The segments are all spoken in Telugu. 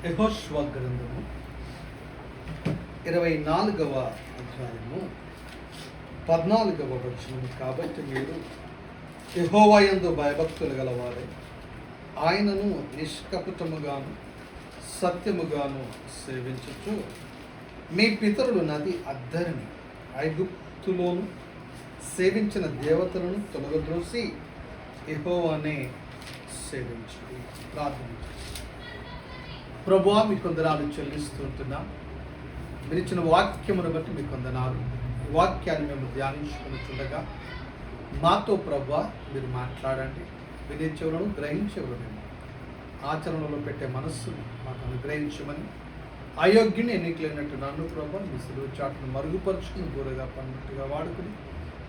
యెహోషువ గ్రంథము 24వ అధ్యాయము 14వ వచనము. కాబట్టి మీరు యెహోవా యందు భయభక్తులు గలవారే, ఆయనను నిష్కపటముగాను సత్యముగాను సేవించుచు మీ పితరులు నది అద్దరిని ఐగుప్తులోను సేవించిన దేవతలను తొలగద్రోసి యెహోవానే సేవించుడి. ప్రార్థన. ప్రభువా, మీ కొందనాలు చెల్లిస్తుంటున్నాం. మీరు ఇచ్చిన వాక్యమును బట్టి మీ కొందనాలు. ఈ వాక్యాన్ని మేము ధ్యానించుకుంటుండగా మాతో ప్రభువా మీరు మాట్లాడండి. వినే చెవులను గ్రహించేవారు ఆచరణలో పెట్టే మనస్సును మాకు అనుగ్రహించమని, అయోగ్యుని ఎన్నికలైనట్టు నన్ను ప్రభువా మీ సులువు చాటును మరుగుపరుచుకుని దూరగా పన్నట్టుగా వాడుకుని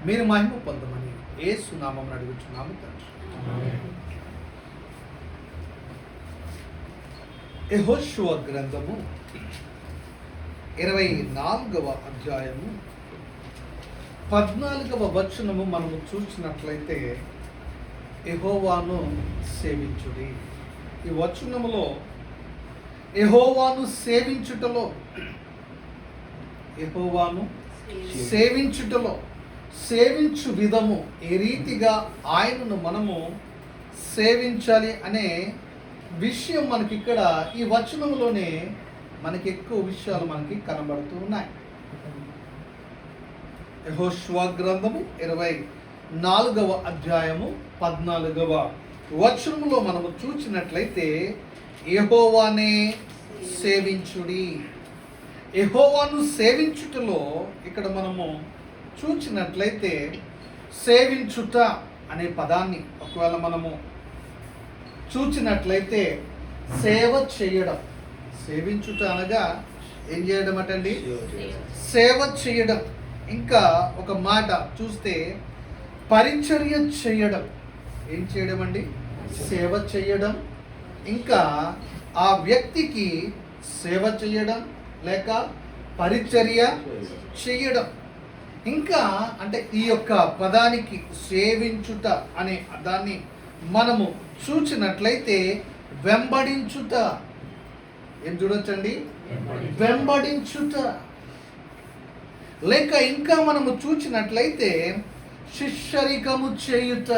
మీరు మహిమ పొందమని యేసు నామమున అడుగుచున్నాము తండ్రి. యెహోషువ గ్రంథము 24వ అధ్యాయము 14వ వచనము మనము చూసినట్లయితే, యెహోవాను సేవించుడి. ఈ వచనములో యెహోవాను సేవించుటలో సేవించు విధము, ఏ రీతిగా ఆయనను మనము సేవించాలి అనే విషయం మనకి ఇక్కడ ఈ వచనంలోనే మనకి ఎక్కువ విషయాలు మనకి కనబడుతూ ఉన్నాయి. యెహోషువ గ్రంథము 24వ అధ్యాయము 14వ వచనంలో మనము చూసినట్లయితే, యెహోవానే సేవించుడి. యెహోవాను సేవించుటలో ఇక్కడ మనము చూసినట్లయితే, సేవించుట అనే పదాన్ని ఒకవేళ మనము చూచినట్లయితే సేవ చేయడం. సేవించుట అనగా ఏం చేయడం అటండి? సేవ చేయడం. ఇంకా ఒక మాట చూస్తే పరిచర్య చేయడం. ఏం చేయడం అండి? సేవ చేయడం. ఇంకా ఆ వ్యక్తికి సేవ చేయడం లేక పరిచర్య చేయడం. ఇంకా అంటే ఈ యొక్క పదానికి సేవించుట అనే దాన్ని మనము చూచినట్లయితే వెంబడించుట. ఏం చూడొచ్చండి? వెంబడించుట. లేక ఇంకా మనము చూచినట్లయితే శిష్యరికము చేయుట.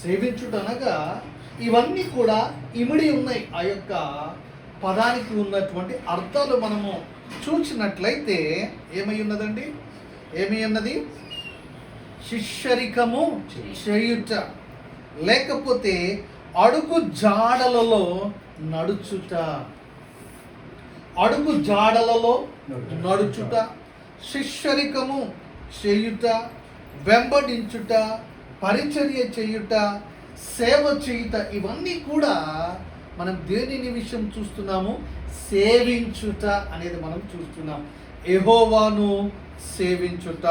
సేవించుట అనగా ఇవన్నీ కూడా ఇమిడి ఉన్నాయి. ఆ యొక్క పదానికి ఉన్నటువంటి అర్థాలు మనము చూచినట్లయితే ఏమై ఉన్నదండి? ఏమై ఉన్నది? శిష్యరికము చేయుట, లేకపోతే అడుగు జాడలలో నడుచుట. అడుగు జాడలలో నడుచుట, శిష్యరికము చేయుట, వెంబడించుట, పరిచర్య చేయుట, సేవ చేయుట. ఇవన్నీ కూడా మనం దేనిని విషయం చూస్తున్నాము? సేవించుట అనేది మనం చూస్తున్నాం. యెహోవాను సేవించుట,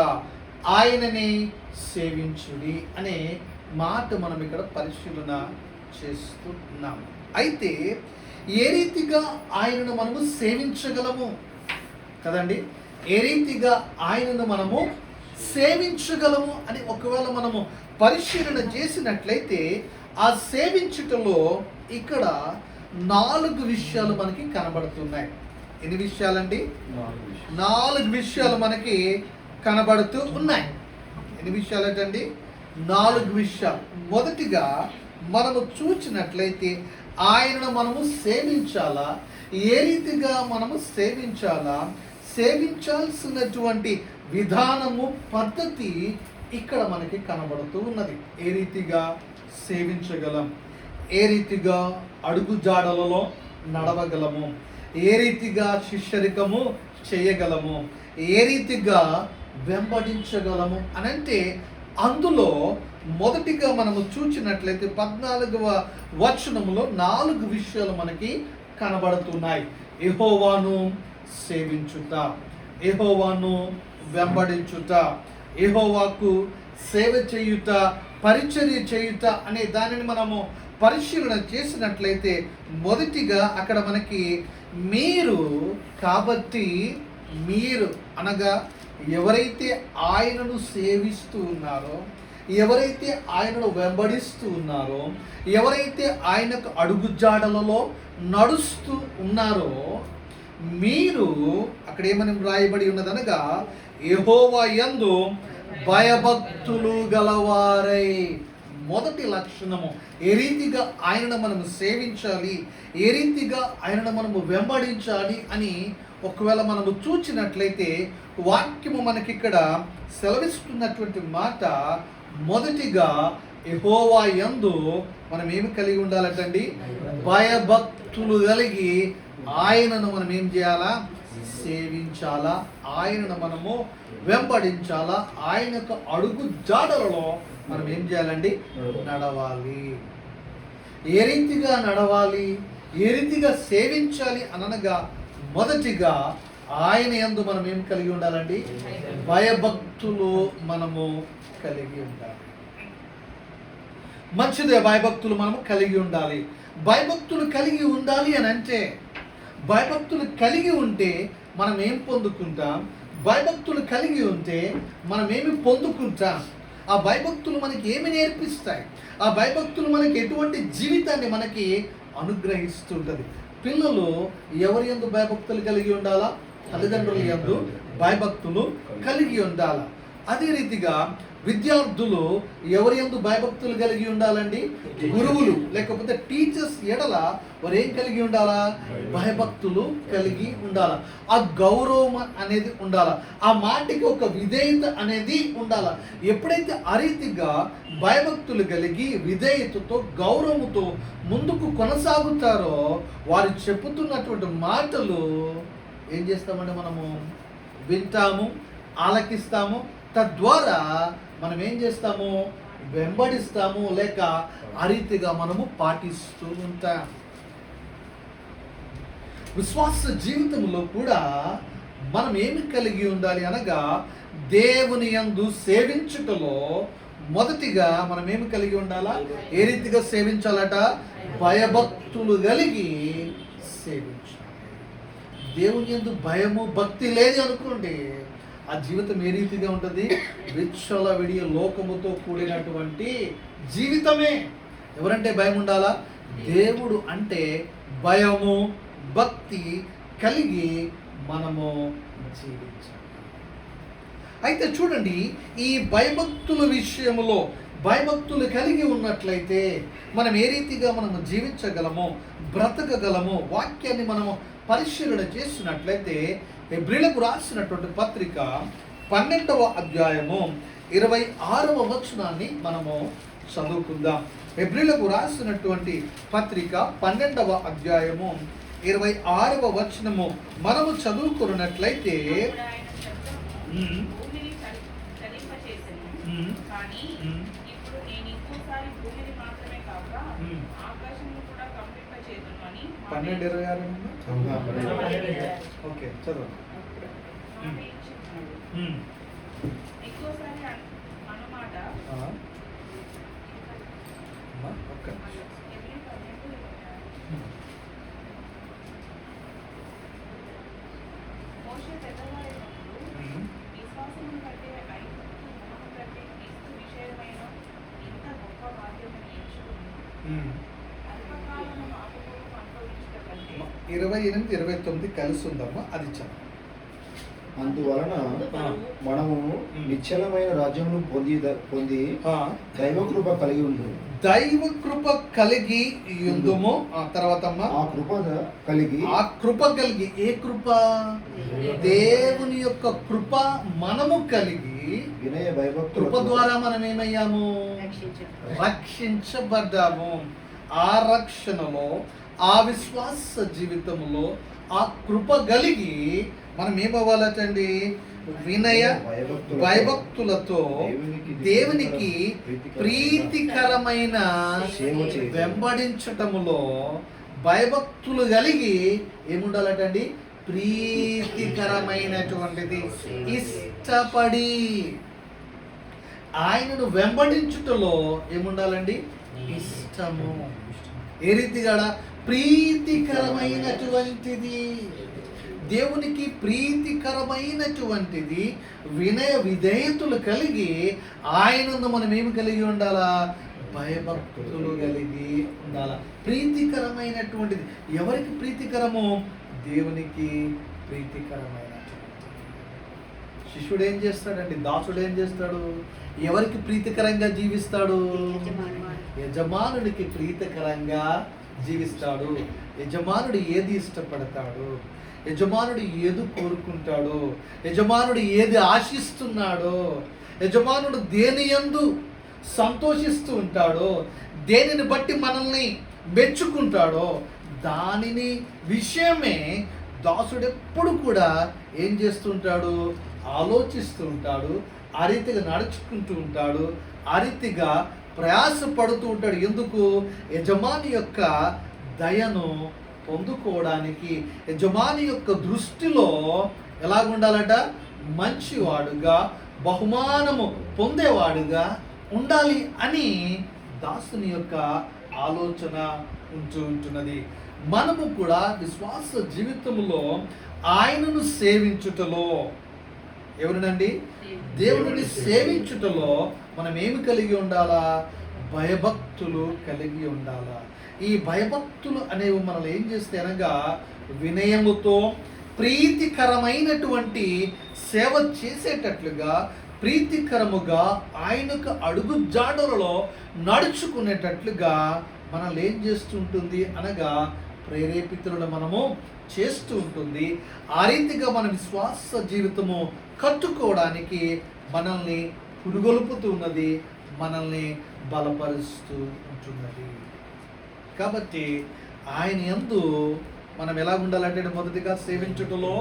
ఆయనని సేవించుడి అనే మాట మనం ఇక్కడ పరిశీలన చేస్తున్నాము. అయితే ఏ రీతిగా ఆయనను మనము సేవించగలము కదండి? ఏ రీతిగా ఆయనను మనము సేవించగలము అని ఒకవేళ మనము పరిశీలన చేసినట్లయితే, ఆ సేవించుటలో ఇక్కడ 4 విషయాలు మనకి కనబడుతున్నాయి. ఎన్ని విషయాలండి? 4 విషయాలు మనకి కనబడుతూ ఉన్నాయి. ఎన్ని విషయాలు ఏంటండి? 4 విషయాలు. మొదటిగా మనము చూచినట్లయితే ఆయనను మనము సేవించాలా? ఏ రీతిగా మనము సేవించాలా? సేవించాల్సినటువంటి విధానము, పద్ధతి ఇక్కడ మనకి కనబడుతూ ఉన్నది. ఏ రీతిగా సేవించగలం? ఏ రీతిగా అడుగు జాడలలో నడవగలము? ఏ రీతిగా శిష్యరికము చేయగలము? ఏ రీతిగా వెంబడించగలము అనంటే, అందులో మొదటిగా మనము చూచినట్లయితే 14వ వచనములో 4 విషయాలు మనకి కనబడుతున్నాయి. యెహోవాను సేవించుట, యెహోవాను వెంబడించుట, యెహోవాకు సేవ చేయుట, పరిచర్య చేయుట అనే దానిని మనము పరిశీలన చేసినట్లయితే, మొదటిగా అక్కడ మనకి మీరు, కాబట్టి మీరు అనగా ఎవరైతే ఆయనను సేవిస్తూ ఉన్నారో, ఎవరైతే ఆయనను వెంబడిస్తూ ఉన్నారో, ఎవరైతే ఆయనకు అడుగుజాడలలో నడుస్తూ ఉన్నారో, మీరు అక్కడ ఏమని వ్రాయబడి ఉన్నదనగా యెహోవా యందు భయభక్తులు గలవారై. మొదటి లక్షణము, ఏ రీతిగా ఆయనను మనము సేవించాలి, ఏ రీతిగా ఆయనను మనము వెంబడించాలి అని ఒకవేళ మనము చూచినట్లయితే వాక్యము మనకిక్కడ సెలవిస్తున్నటువంటి మాట, మొదటిగా యెహోవా యందు మనం ఏమి కలిగి ఉండాలంటండి? భయభక్తులు కలిగి ఆయనను మనం ఏం చేయాలా? సేవించాలా, ఆయనను మనము వెంబడించాలా, ఆయనకు అడుగు జాడలలో మనం ఏం చేయాలండి? నడవాలి. ఏ రీతిగా నడవాలి, ఏ రీతిగా సేవించాలి అనగా మొదటిగా ఆయన యందు మనం ఏం కలిగి ఉండాలండి? భయభక్తులు మనము కలిగి ఉండాలి. మంచిదే, భయభక్తులు మనము కలిగి ఉండాలి. భయభక్తులు కలిగి ఉండాలి అని అంటే, భయభక్తులు కలిగి ఉంటే మనం ఏం పొందుకుంటాం? భయభక్తులు కలిగి ఉంటే మనం ఏమి పొందుకుంటాం? ఆ భయభక్తులు మనకి ఏమి నేర్పిస్తాయి? ఆ భయభక్తులు మనకి ఎటువంటి జీవితాన్ని మనకి అనుగ్రహిస్తుంటుంది? పిల్లలు ఎవరి యందు భయభక్తులు కలిగి ఉండాలా? తల్లిదండ్రుల యందు భయభక్తులు కలిగి ఉండాలా. అదే రీతిగా విద్యార్థులు ఎవరి యందు భయభక్తులు కలిగి ఉండాలండి? గురువులు లేకపోతే టీచర్స్ ఎడల వారు ఏం కలిగి ఉండాలా? భయభక్తులు కలిగి ఉండాలా. ఆ గౌరవం అనేది ఉండాలా. ఆ మాటకి ఒక విధేయత అనేది ఉండాలా. ఎప్పుడైతే ఆ రీతిగా భయభక్తులు కలిగి విధేయతతో గౌరవంతో ముందుకు కొనసాగుతారో, వారు చెప్పుతున్నటువంటి మాటలు ఏం చేస్తామంటే మనము వింటాము, ఆలకిస్తాము. తద్వారా మనం ఏం చేస్తాము? వెంబడిస్తాము, లేక ఆ రీతిగా మనము పాటిస్తూ ఉంటాం. విశ్వాస జీవితంలో కూడా మనం ఏమి కలిగి ఉండాలి అనగా, దేవుని యందు సేవించుటలో మొదటిగా మనం ఏమి కలిగి ఉండాలా? ఏ రీతిగా సేవించాలట? భయభక్తులు కలిగి సేవించాలి. దేవుని యందు భయము భక్తి లేదు అనుకోండి, ఆ జీవితం ఏ రీతిగా ఉంటుంది? విచ్చలవిడియ లోకముతో కూడినటువంటి జీవితమే. ఎవరంటే భయం ఉండాలా? దేవుడు అంటే భయము భక్తి కలిగి మనము జీవించాలి. అయితే చూడండి, ఈ భయభక్తుల విషయంలో భయభక్తులు కలిగి ఉన్నట్లయితే మనం ఏ రీతిగా మనము జీవించగలమో, బ్రతకగలమో వాక్యాన్ని మనము పరిశీలన చేసినట్లయితే హెబ్రీలకు రాసినటువంటి పత్రిక 12వ అధ్యాయము 26వ వచనాన్ని మనము చదువుకుందాం. హెబ్రీలకు రాసినటువంటి పత్రిక 12వ అధ్యాయము 26వ వచనము మనము చదువుకున్నట్లయితే, పన్నెండు 26 ఓకే చదవండి. Mm. 28, 29 కలిసి ఉందమ్మా, అది చదువు. అందువలన మనము నిశ్చలమైన రాజ్యమును పొంది దైవ కృప కలిగి ఉండు. దైవ కృప కలిగి ఉందుము. తర్వాత ఆ కృప కలిగి ఏ కృప? దేవుని యొక్క కృప మనము కలిగి వినయ భయభక్తుల కృప ద్వారా మనం ఏమయ్యాము? రక్షించబడ్డాము. ఆ రక్షణలో, ఆ విశ్వాస జీవితంలో ఆ కృప కలిగి మనం ఏమవ్వాలటండి? వినయ భయభక్తులతో దేవునికి ప్రీతికరమైన వెంబడించటములో భయభక్తులు కలిగి ఏముండాలటండి? ప్రీతికరమైనటువంటిది ఇష్టపడి ఆయనను వెంబడించుటలో ఏముండాలండి? ఇష్టము. ఏ రీతిగా? ప్రీతికరమైనటువంటిది. దేవునికి ప్రీతికరమైనటువంటిది వినయ విధేయతలు కలిగి ఆయనందు మనం ఏమి కలిగి ఉండాలా? భయభక్తులు కలిగి ఉండాలా. ప్రీతికరమైనటువంటిది ఎవరికి ప్రీతికరమో? దేవునికి ప్రీతికరమైనటువంటిది. శిష్యుడు ఏం చేస్తాడండి? దాసుడు ఏం చేస్తాడు? ఎవరికి ప్రీతికరంగా జీవిస్తాడు? యజమానుడికి ప్రీతికరంగా జీవిస్తాడు. యజమానుడు ఏది ఇష్టపడతాడు, యజమానుడు ఏది కోరుకుంటాడు, యజమానుడు ఏది ఆశిస్తున్నాడో, యజమానుడు దేని యందు సంతోషిస్తూ ఉంటాడో, దేనిని బట్టి మనల్ని మెచ్చుకుంటాడో దానిని విషయమే దాసుడు ఎప్పుడు కూడా ఏం చేస్తుంటాడు? ఆలోచిస్తూ ఉంటాడు. ఆ రీతిగా నడుచుకుంటూ ఉంటాడు. ఆ రీతిగా ప్రయాసపడుతూ ఉంటాడు. ఎందుకు? యజమాని యొక్క దయను పొందుకోవడానికి, యజమాని యొక్క దృష్టిలో ఎలాగుండాలట? మంచివాడుగా, బహుమానము పొందేవాడుగా ఉండాలి అని దాసుని యొక్క ఆలోచన ఉంటున్నది. మనము కూడా విశ్వాస జీవితంలో ఆయనను సేవించుటలో, ఎవరినండి? దేవుడిని సేవించుటలో మనం ఏమి కలిగి ఉండాలా? భయభక్తులు కలిగి ఉండాలా. ఈ భయభక్తులు అనేవి మనల్ని ఏం చేస్తే అనగా వినయముతో ప్రీతికరమైనటువంటి సేవ చేసేటట్లుగా, ప్రీతికరముగా ఆయనకు అడుగు జాడలలో నడుచుకునేటట్లుగా మనల్ని ఏం చేస్తుంటుంది అనగా ప్రేరేపితులను మనము చేస్తూ ఉంటుంది. ఆ రీతిగా మన విశ్వాస జీవితము కట్టుకోవడానికి మనల్ని పురుగొల్పుతూ ఉన్నది, మనల్ని బలపరుస్తూ ఉంటున్నది. కాబట్టి ఆయన యందు మనం ఎలా ఉండాలంటే మొదటిగా సేవించుటలో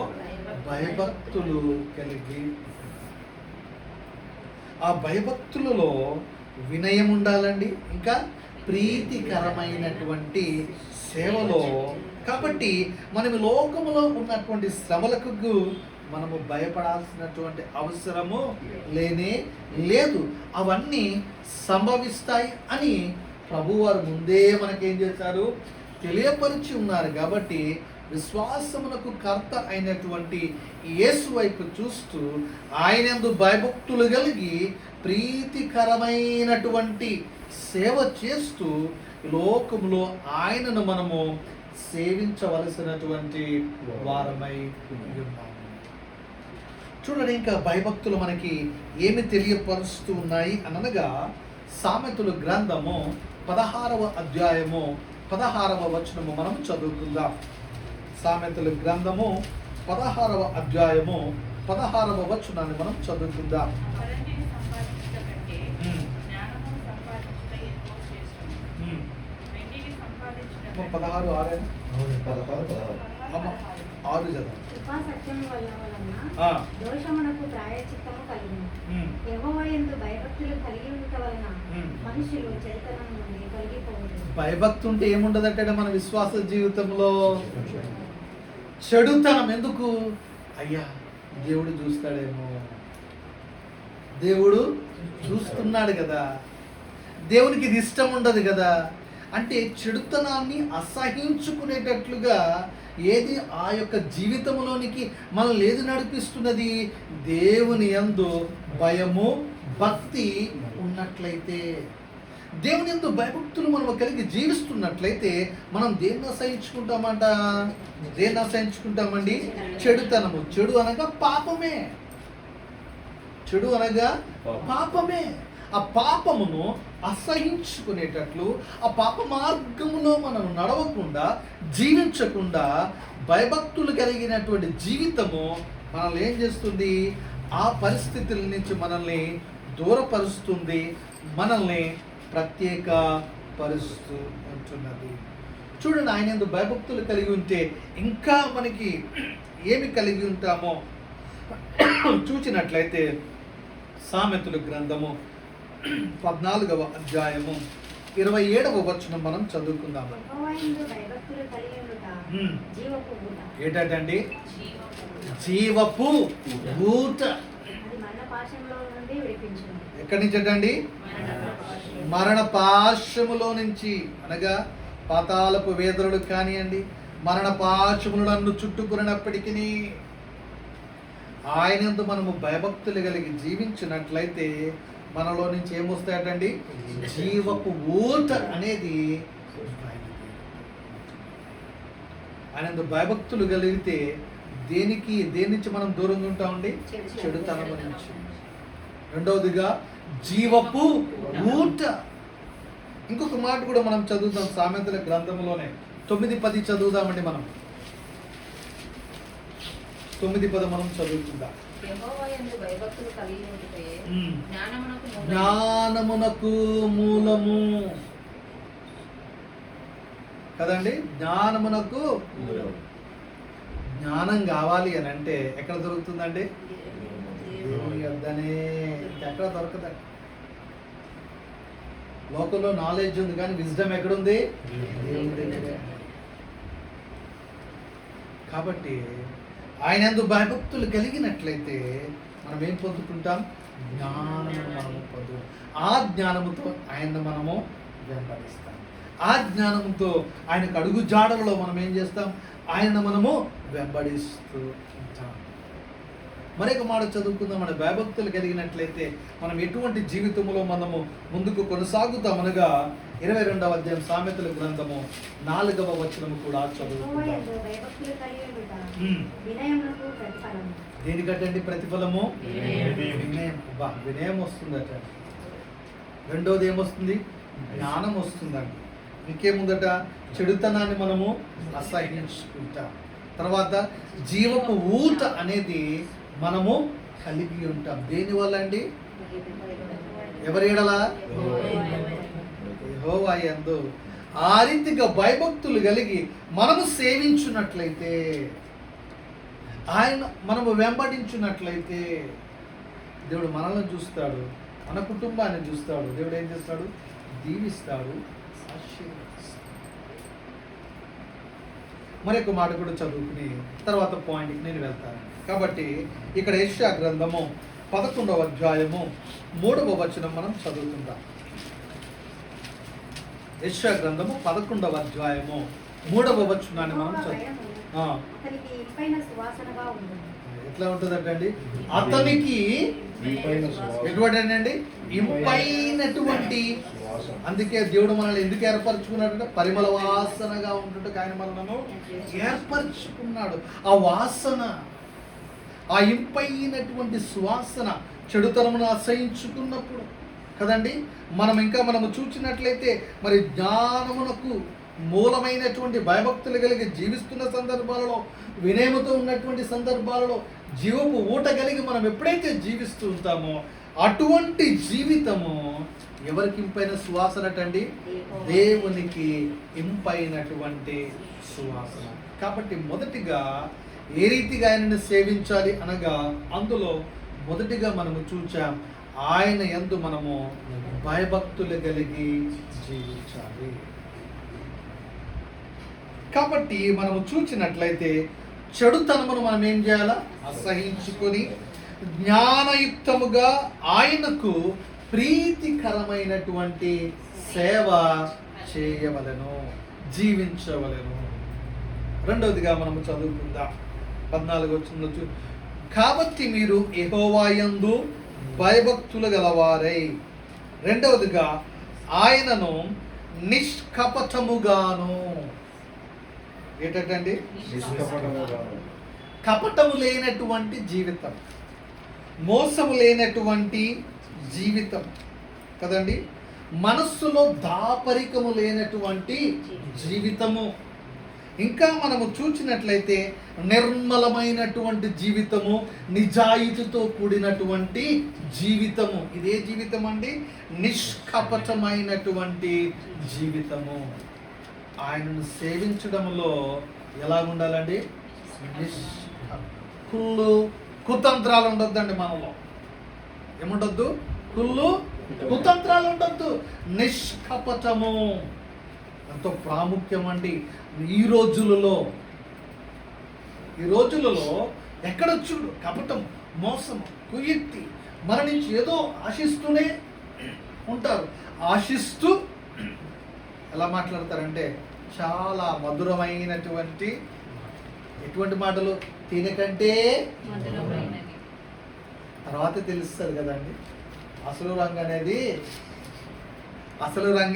భయభక్తులు కలిగి, ఆ భయభక్తులలో వినయం ఉండాలండి. ఇంకా ప్రీతికరమైనటువంటి సేవలో. కాబట్టి మనం లోకములో ఉన్నటువంటి శ్రమలకు మనము భయపడాల్సినటువంటి అవసరము లేనే లేదు. అవన్నీ సంభవిస్తాయి అని ప్రభువారు ముందే మనకేం చేశారు? తెలియపరిచి ఉన్నారు. కాబట్టి విశ్వాసమునకు కర్త అయినటువంటి యేసు వైపు చూస్తూ ఆయనందు భయభక్తులు కలిగి ప్రీతికరమైనటువంటి సేవ చేస్తూ లోకములో ఆయనను మనము సేవించవలసినటువంటి వారమై ఉన్నాము. చూడండి, ఇంకా భయభక్తులు మనకి ఏమి తెలియపరుస్తూ ఉన్నాయి అనగా సామెతల గ్రంథము 16వ అధ్యాయము 16వ వచనము మనం చదువుకుందాం. సామెతల గ్రంథము 16వ అధ్యాయము 16వ వచనాన్ని మనం చదువుకుందాం. 16:6 చదువు. దోషమునకు ప్రాయశ్చిత్తము కలుగును. యెహోవా యందు భయభక్తులు కలిగి ఉండుట వలన మనుషులు చెడుతనం నుండి తొలగిపోవును. భయభక్తి ఉంటే ఏముండదంటే మన విశ్వాస జీవితంలో చెడుతనం. ఎందుకు? అయ్యా దేవుడు చూస్తాడేమో, దేవుడు చూస్తున్నాడు కదా, దేవునికి ఇది ఇష్టం ఉండదు కదా అంటే చెడుతనాన్ని అసహించుకునేటట్లుగా ఏది ఆ యొక్క జీవితంలోనికి మనల్ని ఏది నడిపిస్తున్నది? దేవుని యందు భయము భక్తి ఉన్నట్లయితే, దేవుని యందు భయభక్తులు మనం కలిగి జీవిస్తున్నట్లయితే మనం దేన్ని అసహించుకుంటామంట? దేన్ని అసహించుకుంటామండి? చెడుతనము. చెడు అనగా పాపమే. చెడు అనగా పాపమే. ఆ పాపమును అసహించుకునేటట్లు, ఆ పాప మార్గములో మనం నడవకుండా, జీవించకుండా భయభక్తులు కలిగినటువంటి జీవితము మనల్ని ఏం చేస్తుంది? ఆ పరిస్థితుల నుంచి మనల్ని దూరపరుస్తుంది, మనల్ని ప్రత్యేక పరుస్తూ ఉంటున్నది. చూడండి, ఆయన యందు భయభక్తులు కలిగి ఉంటే ఇంకా మనకి ఏమి కలిగి ఉంటామో చూచినట్లయితే సామెతల గ్రంథము 14వ అధ్యాయము 27వ వచనం మనం చదువుకుందాం. ఏంటండి? జీవపు ఊట. ఎక్కడి నుంచి అండి? మరణ పాశములో నుంచి, అనగా పాతాళపు వేదనలు కానివ్వండి, మరణ పాశములు నన్ను చుట్టుకున్నప్పటికీ ఆయనందు మనము భయభక్తులు కలిగి జీవించినట్లయితే మనలో నుంచి ఏమొస్తాయటండి? జీవపు ఊట అనేది. ఆయనందు భయభక్తులు కలిగితే దేని నుంచి మనం దూరంగా ఉంటామండి? చెడుతనం నుంచి. రెండవదిగా జీవపు ఊట. ఇంకొక మాట కూడా మనం చదువుతాం సామెతల గ్రంథంలోనే 9:10 చదువుదామండి. మనం 9:10 మనం చదువుకుందాం. జ్ఞానమునకు మూలము కదండి. జ్ఞానమునకు జ్ఞానం కావాలి అని అంటే ఎక్కడ దొరుకుతుందండి? దేవుని యొద్దనే, ఇంకెక్కడ దొరకదండి. లోకంలో నాలెడ్జ్ ఉంది కానీ విజ్డమ్ ఎక్కడుంది? దేవుని దగ్గరే. కాబట్టి ఆయనందు భయభక్తులు కలిగినట్లయితే మనం ఏం పొందుకుంటాం? జ్ఞానము మనము పొందు. ఆ జ్ఞానముతో ఆయన్ని మనము వెంబడిస్తాం. ఆ జ్ఞానంతో ఆయనకు అడుగు జాడలలో మనం ఏం చేస్తాం? ఆయన మనము వెంబడిస్తూ ఉంటాం. మరొక మాట చదువుకుందాం. మన భయభక్తులు కలిగినట్లయితే మనం ఎటువంటి జీవితంలో మనము ముందుకు కొనసాగుతాం అనగా 22వ అధ్యాయం సామెతల గ్రంథము 4వ వచనము కూడా చదువుకుందాం. దేనికంటే ప్రతిఫలము వినయం. వినయం వస్తుందట. రెండోది ఏమొస్తుంది? జ్ఞానం వస్తుందండి. ఇంకేముందట? చెడుతనాన్ని మనము అసహించుకుంటాం. తర్వాత జీవపు ఊట అనేది మనము కలిగి ఉంటాం. దేనివల్ల అండి? ఎవరి ఎడలా? యెహోవా యందు ఆ రీతిగా భయభక్తులు కలిగి మనము సేవించున్నట్లయితే, ఆయన మనము వెంబడించున్నట్లయితే దేవుడు మనల్ని చూస్తాడు, మన కుటుంబాన్ని చూస్తాడు. దేవుడు ఏం చేస్తాడు? దీవిస్తాడు, ఆశీర్వదిస్తాడు. మరొక మాట కూడా చదువుకుని తర్వాత పాయింట్కి నేను వెళ్తాను. కాబట్టి ఇక్కడ యెషయా గ్రంథము 11వ అధ్యాయము 3వ వచనం మనం చదువుకుందాం. యెషయా గ్రంథము 11వ అధ్యాయము 3వ వచనాన్ని మనం చదువుతాం. ఎట్లా ఉంటుందంటే అతనికి ఎటువంటిదండి? ఇంపైనటువంటి. అందుకే దేవుడు మనల్ని ఎందుకు ఏర్పరచుకున్నాడంటే పరిమళ వాసనగా ఉంటుంటే ఆయన మనను ఏర్పరచుకున్నాడు. ఆ వాసన, ఆ ఇంపైనటువంటి సువాసన చెడుతనమును అసహించుకున్నప్పుడు కదండి మనము చూచినట్లయితే మరి జ్ఞానమునకు మూలమైనటువంటి భయభక్తులు కలిగి జీవిస్తున్న సందర్భాలలో, వినయముతో ఉన్నటువంటి సందర్భాలలో జీవపు ఊట కలిగి మనం ఎప్పుడైతే జీవిస్తూ ఉంటామో అటువంటి జీవితము ఎవరికి ఇంపైన సువాసన అండి? దేవునికి ఇంపైనటువంటి సువాసన. కాబట్టి మొదటిగా ఏ రీతిగా ఆయనను సేవించాలి అనగా అందులో మొదటిగా మనము చూచాం, ఆయన యందు మనము భయభక్తులు కలిగి జీవించాలి. కాబట్టి మనము చూచినట్లయితే చెడుతనమును మనం ఏం చేయాలా? అసహించుకొని జ్ఞానయుక్తముగా ఆయనకు ప్రీతికరమైనటువంటి సేవ చేయవలెను, జీవించవలెను. రెండవదిగా మనము చదువుకుందాం 14వ వచనంలో. కాబట్టి మీరు యెహోవా యందు భయభక్తులు గలవారై. రెండవదిగా ఆయనను నిష్కపటముగాను. ఏంటండి? కపటము లేనటువంటి జీవితం, మోసము లేనటువంటి జీవితం కదండి. మనస్సులో దాపరికము లేనటువంటి జీవితము. ఇంకా మనము చూచినట్లయితే నిర్మలమైనటువంటి జీవితము, నిజాయితీతో కూడినటువంటి జీవితము. ఇదే జీవితం అండి, నిష్కపటమైనటువంటి జీవితము. ఆయనను సేవించడంలో ఎలా ఉండాలండి? కుళ్ళు కుతంత్రాలు ఉండొద్దండి మనలో. ఏముండొద్దు? కుళ్ళు కుతంత్రాలు ఉండొద్దు. నిష్కపటము ఎంతో ప్రాముఖ్యం అండి. ఈ రోజులలో ఎక్కడ చూడు కపటం, మోసం, కుయుక్తి, మన నుంచి ఏదో ఆశిస్తూనే ఉంటారు. ఆశిస్తూ ఎలా మాట్లాడతారంటే చాలా మధురమైనటువంటి ఎటువంటి మాటలు, తేనె కంటే తర్వాత తెలుస్తుంది కదండి అసలు రంగు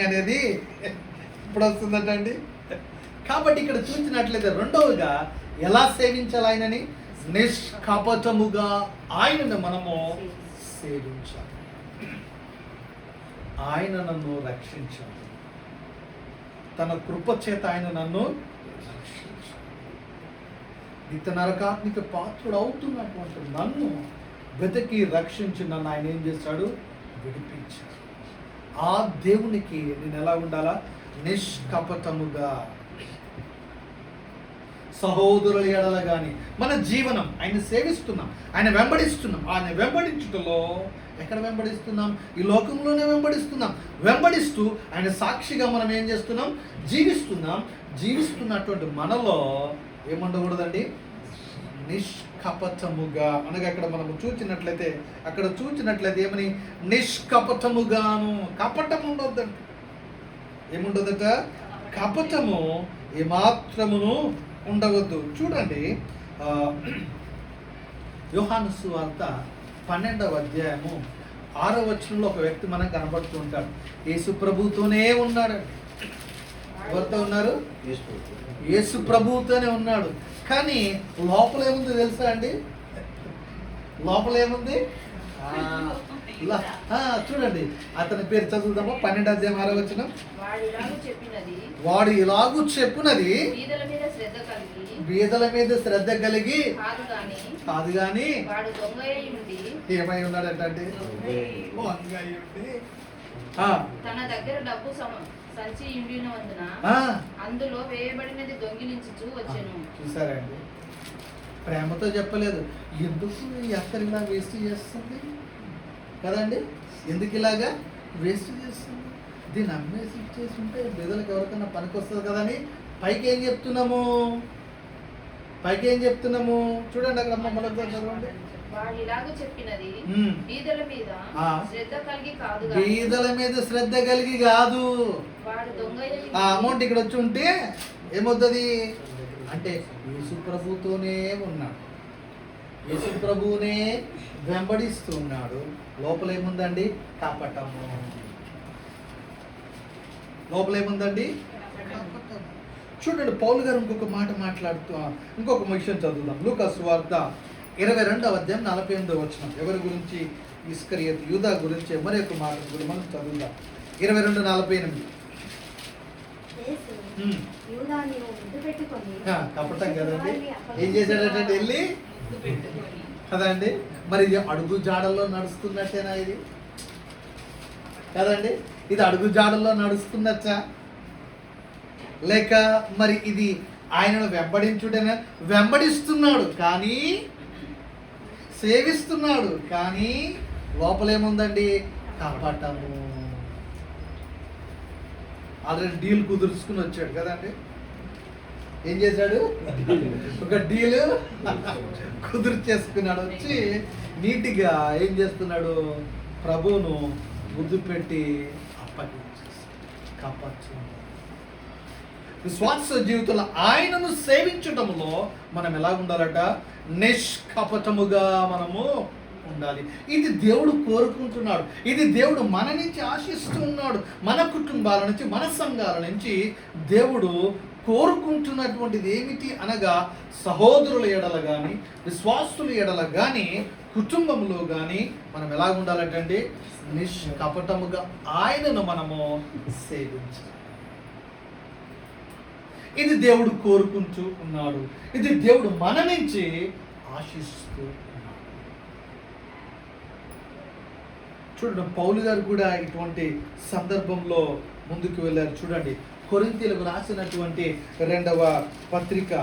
అనేది ఇప్పుడు వస్తుందటండి. కాబట్టి ఇక్కడ చూసినట్లయితే రెండవగా ఎలా సేవించాలి ఆయనని, నిష్కపటముగా ఆయనను మనము సేవించాలి. ఆయన నన్ను రక్షించాలి, తన కృప చేత ఆయన నన్ను రక్షించాలి. నిత్య నరకాగ్నికి పాత్రుడు అవుతున్నటువంటి నన్ను వెతికి రక్షించి నన్ను ఆయన ఏం చేశాడు, విడిపించాడు. ఆ దేవునికి నేను ఎలా ఉండాలా, నిష్కపటముగా. సహోదరుల ఎడల కానీ మన జీవనం ఆయన సేవిస్తున్నాం, ఆయన వెంబడిస్తున్నాం. ఆయన వెంబడించుటలో ఎక్కడ వెంబడిస్తున్నాం, ఈ లోకంలోనే వెంబడిస్తూ ఆయన సాక్షిగా మనం ఏం చేస్తున్నాం, జీవిస్తున్నటువంటి మనలో ఏముండకూడదండి, నిష్కపటముగా. అనగా అక్కడ మనము చూచినట్లయితే ఏమని, నిష్కపటముగాను. కపటం ఉండొద్దండి. ఏముండదట, కపటము ఏమాత్రమును ఉండవద్దు. చూడండి, యోహాను సువార్త 12వ అధ్యాయము 6వ వచనంలో ఒక వ్యక్తి మనకు కనబడుతూ ఉంటాడు. యేసు ప్రభుతోనే ఉన్నాడు. ఎవరితో ఉన్నారు, యేసు ప్రభుతోనే ఉన్నాడు. కానీ లోపల ఏముంది తెలుసా అండి, లోపల ఏముంది, చూడండి అతని పేరు చదువుదాము. 12వ అధ్యాయం 6వ వచనం. వాడు ఇలాగూ చెప్పునది బీదల మీద శ్రద్ధ కలిగి కాదు గాని ఏమై ఉన్నాడంటే తన దగ్గర డబ్బు సంచి ఉండినందున అందులో వేయబడినది దొంగిలించుచు వచ్చెను. చూసారండి, ప్రేమతో చెప్పలేదు. ఎందుకు ఎక్కడ ఇలా వేస్ట్ చేస్తుంది కదండి, ఎందుకు ఇలాగా వేస్ట్ చేస్తుంది, దీన్ని అమ్మేసి ఇచ్చేస్తుంటే బీదలకు ఎవరికైనా పనికి వస్తుంది కదని పైకి ఏం చెప్తున్నాము, చూడండి అక్కడ మమ్మల్ని చదవండి. బీదల మీద శ్రద్ధ కలిగి కాదు. ఆ అమౌంట్ ఇక్కడ వచ్చి ఉంటే ఏమవుతుంది అంటే, యేసు ప్రభుతోనే ఉన్నాడు, యేసు ప్రభువునే వెంబడిస్తూ ఉన్నాడు. లోపల ఏముందండి, కపటము. లోపల ఏముందండి, కపటము. చూడండి, పౌలు గారు ఇంకొక మాట మాట్లాడుతూ ఇంకొక విషయం చదువుదాం. లూకా సువార్త 22వ అధ్యాయం 48వ వచనం. ఎవరి గురించి, ఇస్కరియోతు యూదా గురించి మరి ఒక మాట గురించి మనం చదువుదాం. 22:48. కపటం కదండి. ఏం చేశాడంటే వెళ్ళి కదండి, మరి ఇది అడుగు జాడల్లో నడుస్తున్నట్టేనా ఇది కదండి, ఇది అడుగు జాడల్లో నడుస్తున్నచ్చా, లేక మరి ఇది ఆయనను వెంబడించుటేనా? వెంబడిస్తున్నాడు కానీ, సేవిస్తున్నాడు కానీ లోపలేముందండి, కపటము. ఆల్రెడీ డీల్ కుదుర్చుకుని వచ్చాడు కదండి. ఏం చేశాడు, ఒక డీల్ కుదుర్చేసుకున్నాడు. వచ్చి నీట్గా ఏం చేస్తున్నాడు, ప్రభువును ముద్దు పెట్టి అప్పగించేసి. కపటం. విశ్వాస జీవితంలో ఆయనను సేవించటంలో మనం ఎలా ఉండాలట, నిష్కపటముగా మనము ఉండాలి. ఇది దేవుడు కోరుకుంటున్నాడు, ఇది దేవుడు మన నుంచి ఆశిస్తూ ఉన్నాడు. మన కుటుంబాల నుంచి, మన సంఘాల నుంచి దేవుడు కోరుకుంటున్నటువంటిది ఏమిటి అనగా, సహోదరుల ఎడల కానీ, విశ్వాసుల ఎడల కానీ, కుటుంబంలో కానీ మనం ఎలా ఉండాలంటే నిష్కపటముగా ఆయనను మనము సేవించాలి. ఇది దేవుడు కోరుకుంటూ ఉన్నాడు, ఇది దేవుడు మన నుంచి ఆశిస్తూ ఉన్నాడు. చూడండి, పౌలు గారు కూడా ఇటువంటి సందర్భంలో ముందుకు వెళ్ళారు. చూడండి, కొరింథీయులకు రాసినటువంటి 2వ పత్రిక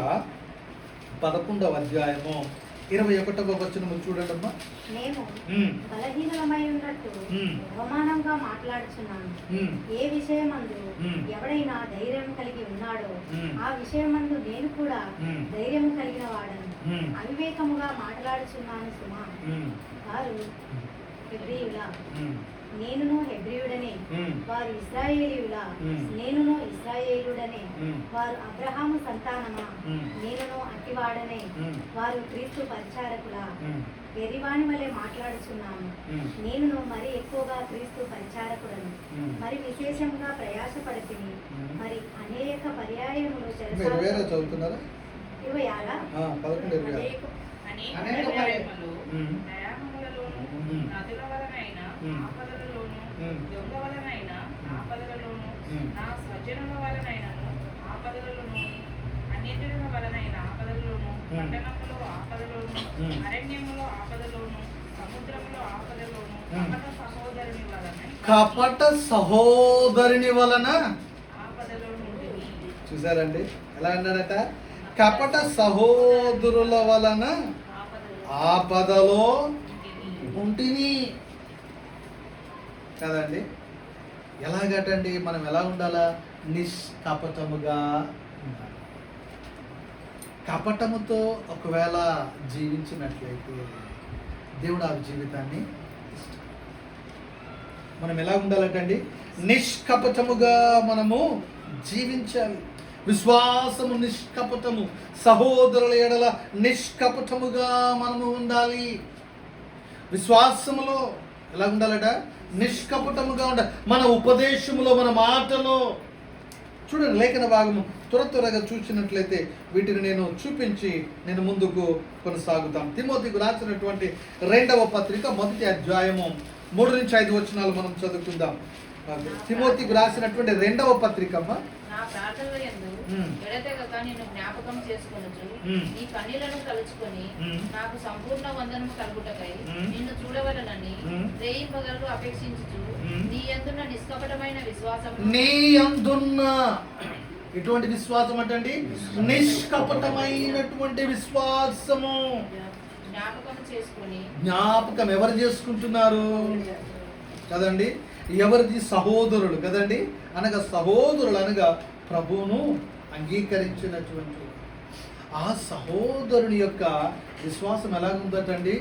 11వ అధ్యాయము 21వ వచనము చూడండి అమ్మా. నేను బలహీనమై ఉన్నట్టు అవమానంగా మాట్లాడుచున్నాను. ఏ విషయమందు ఎవడైనా ధైర్యం కలిగి ఉన్నాడో ఆ విషయమందు నేను కూడా ధైర్యం కలిగిన వాడను. అవివేకముగా మాట్లాడుచున్నాను సుమా. వారు హెబ్రీయుల నేనును హెబ్రీయుడనే, ఉమ్, వారు ఇశ్రాయేలీయులా, ఉమ్. నేనును ఇశ్రాయేలుడనే, ఉమ్, వారు అబ్రహాము సంతానమా, ఉమ్, నేనును అట్టివాడనే, ఉమ్, వారు క్రీస్తు పరిచారకులా, ఉమ్, వెరివాని వలె మాట్లాడుచున్నాను. ఉమ్, నేనును మరి ఎక్కువగా క్రీస్తు పరిచారకుడను, ఉమ్. మరి విశేషంగా ప్రయాసపడితిని, ఉమ్. మరి అనేక పర్యాయములు మీరు వేరే చదువుతున్నారా? 26 11, 26. అనేక పర్యములు ఉమ్. ప్రయాణములలోను, ఉమ్. నదుల వలనైన ఉమ్. ఆపదలలోను, ఉమ్. దొంగ వలనైన ఆపదలలోను, ఉమ్. నా స్వజనుల వలనైనను ఆపదలలోను, అన్యజనుల వలనైన ఆపదలలోను, ఉమ్. పట్టణములో ఆపదలోను, ఉమ్. అరణ్యములో ఆపదలోను, సముద్రములో ఆపదలోను, ఉమ్. కపట సహోదరుని వలన కపట సహోదరుని వలన ఆపదలో నుండిని. చూసారండి ఎలా అన్నాడట? కపట సహోదరుల వలన ఆపదలో ఉంటిని కదండి. ఎలాగటండి? మనం ఎలా ఉండాలా? నిష్కపటముగా ఉండాలి. కపటముతో ఒకవేళ జీవించినట్లయితే దేవుడు ఆ జీవితాన్ని ఇష్టం. మనం ఎలా ఉండాలటండి? నిష్కపటముగా మనము జీవించాలి. విశ్వాసము నిష్కపటము, సహోదరుల ఎడల నిష్కపటముగా మనము ఉండాలి. విశ్వాసములో ఎలా ఉండాలట? నిష్కపటముగా ఉండాలి. మన ఉపదేశములో, మన మాటలో. చూడండి లేఖన భాగము త్వరగా చూసినట్లయితే వీటిని నేను చూపించి నేను ముందుకు కొనసాగుతాం. తిమోతికి రాసినటువంటి 2వ పత్రిక 1వ అధ్యాయము 3 నుంచి 5 వచనాలు మనం చదువుకుందాం. తిమోతికి రాసినటువంటి 2వ పత్రికమ్మ. నా ప్రార్థనల యందు ఉమ్. ఎడతెగక నిన్ను జ్ఞాపకం చేసుకొనుచు, ఉమ్. నీ కన్నీళ్లను తలుచుకొని ఉమ్. నాకు సంపూర్ణ వందనము కలుగుటకై ఉమ్. నిన్ను చూడవలనని ఉమ్. రేయింపగలు అపేక్షించుచు, ఉమ్. నీ యందున్న నిష్కపటమైన విశ్వాసం నీ అందున్న ఎటువంటి విశ్వాసం అంటండి? నిష్కపటమైనటువంటి విశ్వాసము. జ్ఞాపకం చేసుకొని జ్ఞాపకం ఎవరు చేసుకుంటున్నారు కదండి? ఎవరిది? సహోదరులు కదండి. అనగా సహోదరులు అనగా ప్రభువును అంగీకరించినటువంటి ఆ సహోదరుని యొక్క విశ్వాసం ఎలాగుందటండి?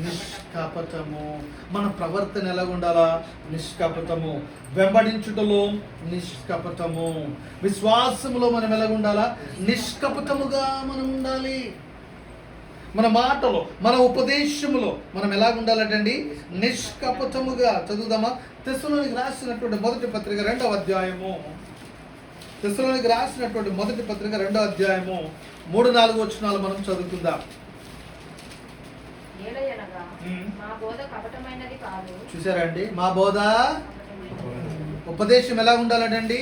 నిష్కపటము. మన ప్రవర్తన ఎలాగుండాలా? నిష్కపటము. వెంబడించుటలో నిష్కపటము. విశ్వాసములో మనం ఎలాగుండాలా? నిష్కపటముగా మనం ఉండాలి. మన మాటలో, మన ఉపదేశములో మనం ఎలాగుండాలటండి? నిష్కపటముగా. చదువుదామా? తెస్సలోనికి రాసినటువంటి 1వ పత్రిక 2వ అధ్యాయము. తెస్సలోనికి రాసినటువంటి 1వ పత్రిక 2వ అధ్యాయము 3-4 వచనాలు మనం చదువుకుందాం. ఏలయనగా ఉమ్. మా బోధ కపటమైనది కాదు. చూసారండి? మా బోధ ఉపదేశం ఎలా ఉండాలటండి?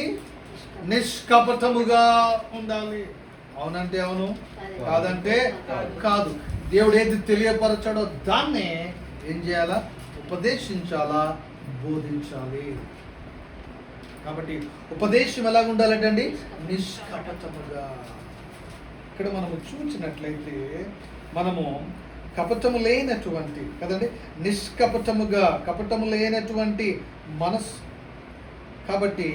నిష్కపటముగా ఉండాలి. అవునంటే అవును, కాదంటే కాదు. దేవుడు ఏది తెలియపరచాడో దాన్నే ఏం చేయాలా? ఉపదేశించాలా, బోధించాలి. కాబట్టి ఉపదేశం ఎలా ఉండాలంటండి? నిష్కపటముగా. ఇక్కడ మనము చూసినట్లయితే మనము కపటము లేనటువంటి కదండి, నిష్కపటముగా, కపటము లేనటువంటి మనస్సు. కాబట్టి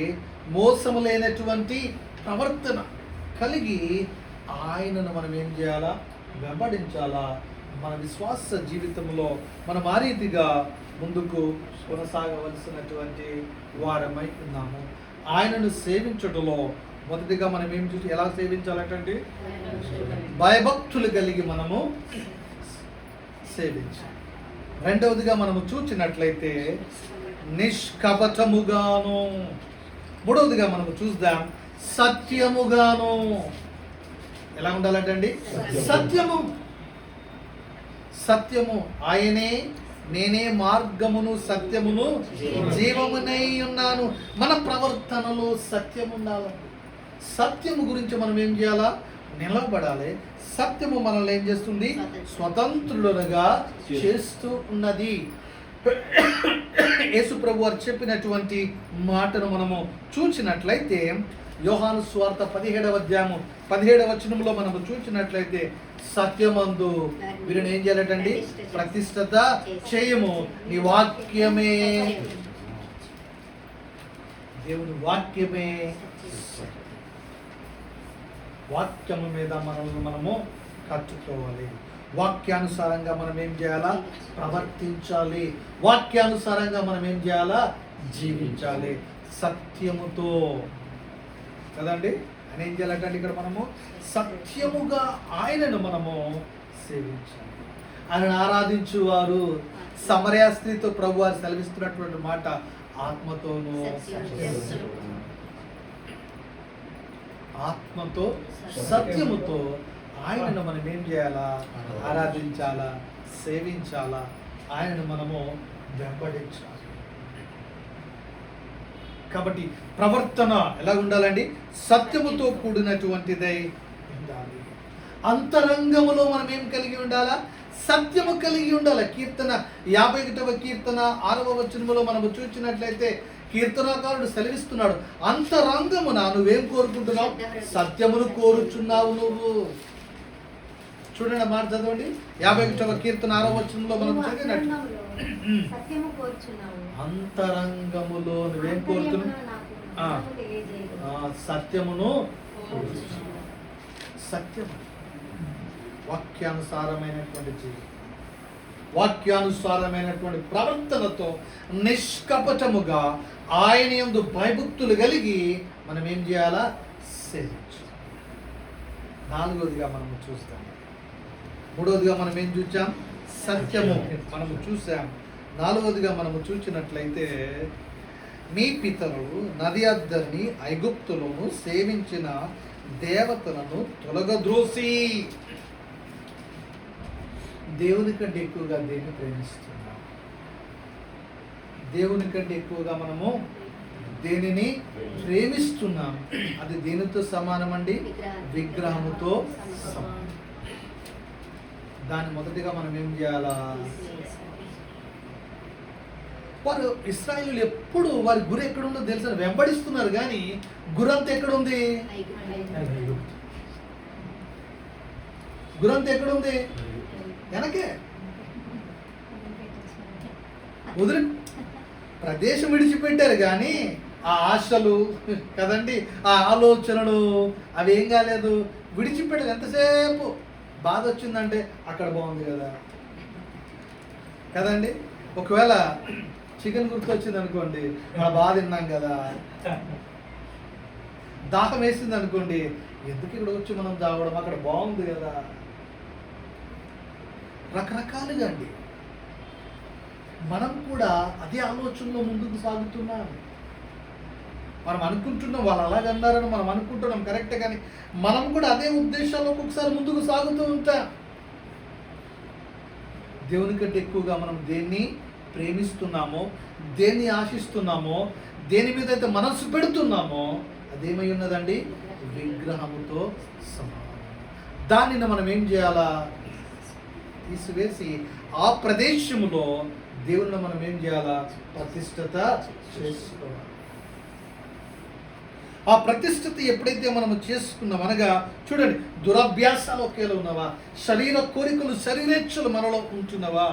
మోసము లేనటువంటి ప్రవర్తన కలిగి ఆయనను మనం ఏం చేయాలా? వెంబడించాలా. మన విశ్వాస జీవితంలో మనం ఆ రీతిగా ముందుకు కొనసాగవలసినటువంటి వారమై ఉన్నాము. ఆయనను సేవించడంలో మొదటిగా మనం ఏం చూసి ఎలా సేవించాలంటే భయభక్తులు కలిగి మనము సేవించాలి. రెండవదిగా మనము చూసినట్లయితే నిష్కపటముగాను. మూడవదిగా మనము చూద్దాం సత్యముగాను. ఎలా ఉండాలంటండి? సత్యము. సత్యము. ఆయనే నేనే మార్గమును సత్యమును జీవమునై ఉన్నాను. మన ప్రవర్తనలో సత్యం ఉండాలండి. సత్యము గురించి మనం ఏం చేయాలా? నిలబడాలి. సత్యము మనల్ని ఏం చేస్తుంది? స్వతంత్రులుగా చేస్తూ ఉన్నది. యేసు ప్రభు వారు చెప్పినటువంటి మాటను మనము చూసినట్లయితే యోహాను సువార్త 17వ అధ్యాయము 17వ వచనంలో మనము చూసినట్లయితే సత్యమందు వీరిని ఏం చేయాలంటండి? ప్రతిష్ఠత చేయము. నీ వాక్యమే, దేవుని వాక్యమే. వాక్యము మీద మనల్ని మనము కట్టుకోవాలి. వాక్యానుసారంగా మనం ఏం చేయాలా? ప్రవర్తించాలి. వాక్యానుసారంగా మనం ఏం చేయాలా? జీవించాలి సత్యముతో కదండి. అని ఏం చేయాలంటే ఇక్కడ మనము సత్యముగా ఆయనను మనము సేవించాలి. ఆయనను ఆరాధించువారు సమరయ స్త్రీతో ప్రభు వారు సెలవిస్తున్నటువంటి మాట ఆత్మతోనూ ఆత్మతో సత్యముతో ఆయనను మనం ఏం చేయాలా? ఆరాధించాలా, సేవించాలా, ఆయనను మనము వెంబడించాలి. కాబట్టి ప్రవర్తన ఎలా ఉండాలండి? సత్యముతో కూడినటువంటిదై ఉండాలి. అంతరంగములో మనం ఏం కలిగి ఉండాలా? సత్యము కలిగి ఉండాలి. కీర్తన 51వ కీర్తన 6వ వచనములో మనము చూసినట్లయితే కీర్తనాకారుడు సెలవిస్తున్నాడు, అంతరంగమున నువ్వేం కోరుకుంటున్నావు? సత్యమును కోరుచున్నావు నువ్వు. చూడండి మాట చదవండి. 51వ కీర్తన 6వ వచనంలో మనం చదివినట్టు అంతరంగములో నువ్వేం కోరుతున్నావు? సత్యమును. సత్యము వాక్యానుసారమైనటువంటి జీవితం, వాక్యానుసారమైనటువంటి ప్రవర్తనతో నిష్కపటముగా ఆయన యందు భయభక్తులు కలిగి మనం ఏం చేయాలా? సేవించాలి. 4వదిగా మనము చూస్తాం. 3వదిగా మనం ఏం చూసాం? సత్యము మనము చూసాం. 4వదిగా మనము చూసినట్లయితే మీ పితరులు నది అద్దరిని ఐగుప్తులను సేవించిన దేవతలను తొలగద్రోసి దేవుని కంటే ఎక్కువగా దేన్ని ప్రేమిస్తున్నాం? దేవుని కంటే ఎక్కువగా మనము దేనిని ప్రేమిస్తున్నాం? అది దేనితో సమానం అండి? విగ్రహముతో సమానం. దాన్ని మొదటిగా మనం ఏం చేయాలా? వారు ఇశ్రాయేలీయులు ఎప్పుడు వారి గురి ఎక్కడుందో తెలుసా? వెంబడిస్తున్నారు కానీ గురంత ఎక్కడుంది? గురంత ఎక్కడుంది? వెనకే వదిలి ప్రదేశం విడిచిపెట్టారు కానీ ఆ ఆశలు కదండి, ఆ ఆలోచనలు అవి ఏం కాలేదు, విడిచిపెట్టారు. ఎంతసేపు బాధ వచ్చిందంటే అక్కడ బాగుంది కదా కదండి. ఒకవేళ చికెన్ గుర్తొచ్చింది అనుకోండి, ఆ బాధ తిన్నాం కదా. దాహం వేసింది అనుకోండి, ఎందుకు ఇక్కడ వచ్చి మనం తాగడం, అక్కడ బాగుంది కదా. రకరకాలుగా అండి మనం కూడా అదే ఆలోచనలో ముందుకు సాగుతున్నాం. మనం అనుకుంటున్నాం వాళ్ళు అలాగన్నారని మనం అనుకుంటున్నాం కరెక్టే, కానీ మనం కూడా అదే ఉద్దేశాల్లో ఒక్కొక్కసారి ముందుకు సాగుతూ ఉంటాం. దేవుని కంటే ఎక్కువగా మనం దేన్ని ప్రేమిస్తున్నామో, దేన్ని ఆశిస్తున్నామో, దేని మీద అయితే మనసు పెడుతున్నామో అదేమై ఉన్నదండి? విగ్రహముతో సమానం. దానిని మనం ఏం చేయాలా? తీసివేసి ఆ ప్రదేశములో దేవుని మనం ఏం చేయాలా? ప్రతిష్ఠత చేసుకోవాలి. ఆ ప్రతిష్ఠత ఎప్పుడైతే మనము చేసుకున్నాం అనగా, చూడండి, దురభ్యాసాలు ఒకేలా ఉన్నవా? శరీర కోరికలు, శరీరేచ్ఛలు మనలో ఉంటున్నవా?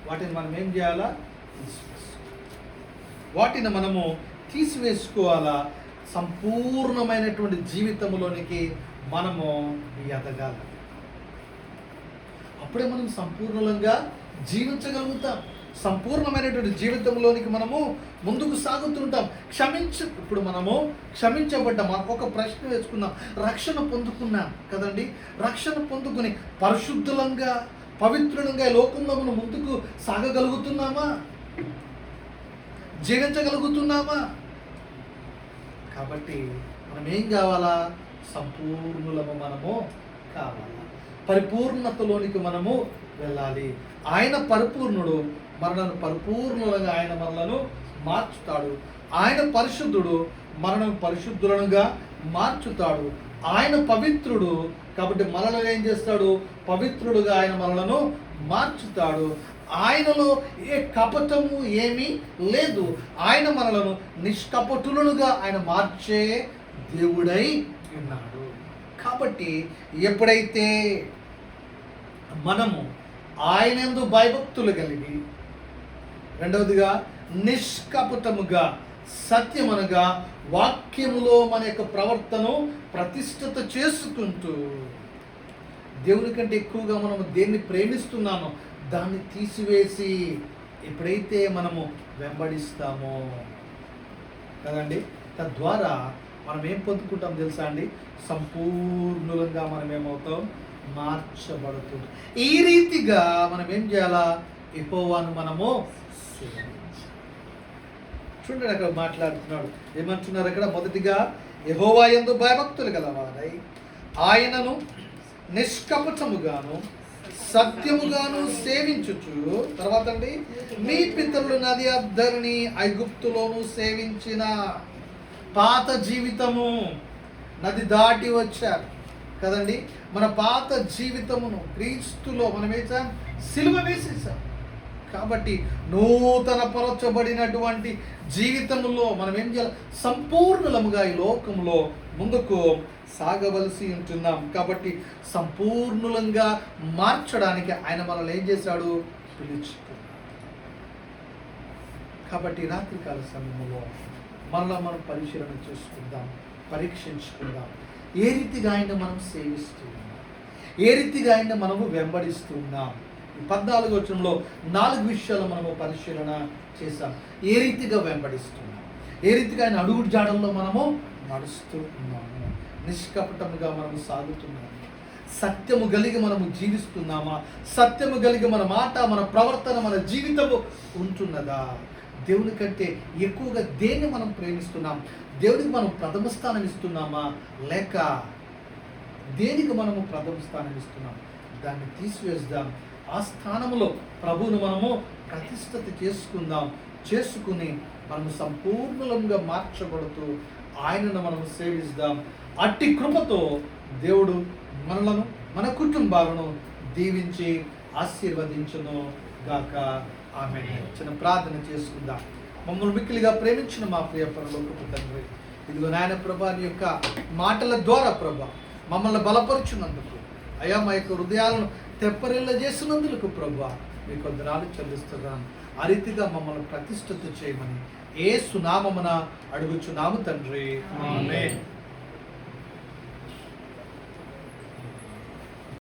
వాటిని మనం ఏం చేయాలా? వాటిని మనము తీసివేసుకోవాలా. సంపూర్ణమైనటువంటి జీవితంలోనికి మనము ఎదగాలి. అప్పుడే మనం సంపూర్ణంగా జీవించగలుగుతాం. సంపూర్ణమైనటువంటి జీవితంలోనికి మనము ముందుకు సాగుతుంటాం. ఇప్పుడు మనము క్షమించబడ్డాం. ఒక ప్రశ్న వేసుకున్నాం, రక్షణ పొందుకున్నాం కదండి. రక్షణ పొందుకుని పరిశుద్ధులంగా, పవిత్రులంగా లోకంలో మనం ముందుకు సాగగలుగుతున్నామా? జీవించగలుగుతున్నామా? కాబట్టి మనం ఏం కావాలా? సంపూర్ణులము మనము కావాలా. పరిపూర్ణతలోనికి మనము వెళ్ళాలి. ఆయన పరిపూర్ణుడు, మనలను పరిపూర్ణులుగా ఆయన మనలను మార్చుతాడు. ఆయన పరిశుద్ధుడు, మనను పరిశుద్ధులనుగా మార్చుతాడు. ఆయన పవిత్రుడు, కాబట్టి మనలను ఏం చేస్తాడు? పవిత్రుడుగా ఆయన మనలను మార్చుతాడు. ఆయనలో ఏ కపటము ఏమీ లేదు. ఆయన మనలను నిష్కపటులుగా ఆయన మార్చే దేవుడై ఉన్నాడు. కాబట్టి ఎప్పుడైతే మనము ఆయనందు భయభక్తులు కలిగి, రెండవదిగా నిష్కపటముగా, సత్యమనగా వాక్యములో మన యొక్క ప్రవర్తన ప్రతిష్ఠిత చేసుకుంటూ దేవుని కంటే ఎక్కువగా మనము దేన్ని ప్రేమిస్తున్నామో దాన్ని తీసివేసి ఎప్పుడైతే మనము వెంబడిస్తామో కదండి, తద్వారా మనం ఏం పొందుకుంటాం తెలుసా అండి? సంపూర్ణంగా మనం ఏమవుతాం? మార్చబడుతుంది. ఈ రీతిగా మనం ఏం చేయాలా? యెహోవాను మనము సేవించాలి. చూడండి అక్కడ మాట్లాడుతున్నాడు, ఏమంటున్నారు అక్కడ? మొదటిగా యెహోవా యందు భయభక్తులు గలవారై ఆయనను నిష్కపటముగాను సత్యముగాను సేవించుచు, తర్వాత అండి, మీ పితరులు నది అద్దరిని ఐగుప్తులోను సేవించిన పాత జీవితము, నది దాటి వచ్చారు కదండి. మన పాత జీవితమును క్రీస్తులో మనం వేసాం, సిలువ వేసేసాం. కాబట్టి నూతన పరచబడినటువంటి జీవితంలో మనం ఏం చేయాలి? సంపూర్ణముగా ఈ లోకంలో ముందుకు సాగవలసి ఉంటున్నాం. కాబట్టి సంపూర్ణంగా మార్చడానికి ఆయన మనల్ని ఏం చేశాడు? పిలుచుకున్నాడు. కాబట్టి రాత్రికాల సమయంలో మనలో మనం పరిశీలన చేసుకుందాం, పరీక్షించుకుందాం. ఏ రీతిగా ఆయన మనం సేవిస్తున్నాం, ఏ రీతిగా ఆయన మనము వెంబడిస్తున్నాం. ఈ 14వ వచనంలో 4 విషయాలు మనము పరిశీలన చేశాం. ఏ రీతిగా వెంబడిస్తున్నాం, ఏ రీతిగా ఆయన అడుగు జాడల్లో మనము నడుస్తూ ఉన్నాము, నిష్కపటముగా మనము సాగుతున్నాము, సత్యము కలిగి మనము జీవిస్తున్నామా, సత్యము కలిగి మన మాట, మన ప్రవర్తన, మన జీవితము ఉంటున్నదా? దేవుని కంటే ఎక్కువగా దేన్ని మనం ప్రేమిస్తున్నాం? దేవుడికి మనం ప్రథమ స్థానం ఇస్తున్నామా, లేక దేనికి మనము ప్రథమ స్థానం ఇస్తున్నాం? దాన్ని తీసివేద్దాం. ఆ స్థానంలో ప్రభువును మనము ప్రతిష్ఠిత చేసుకుని మనము సంపూర్ణంగా మార్చబడుతూ ఆయనను మనము సేవిద్దాం. అట్టి కృపతో దేవుడు మనలను, మన కుటుంబాలను దీవించి ఆశీర్వదించును గాక. ఆమేన్. చిన్న ప్రార్థన చేసుకుందాం. మమ్మల్ని మిక్కిలిగా ప్రేమించిన మా ప్రియ పరలోకపు తండ్రి, ఇదిగో నాయన ప్రభా, నీ యొక్క మాటల ద్వారా ప్రభా మమ్మల్ని బలపరుచున్నందుకు, అయా మా యొక్క హృదయాలను తెప్పరిల్ల చేసినందుకు ప్రభా మీకు వందనాలు చెల్లిస్తున్నాను. ఆ రీతిగా మమ్మల్ని ప్రతిష్ఠిత చేయమని యేసు నామమున అడుగుచున్నాము తండ్రి. ఆమేన్.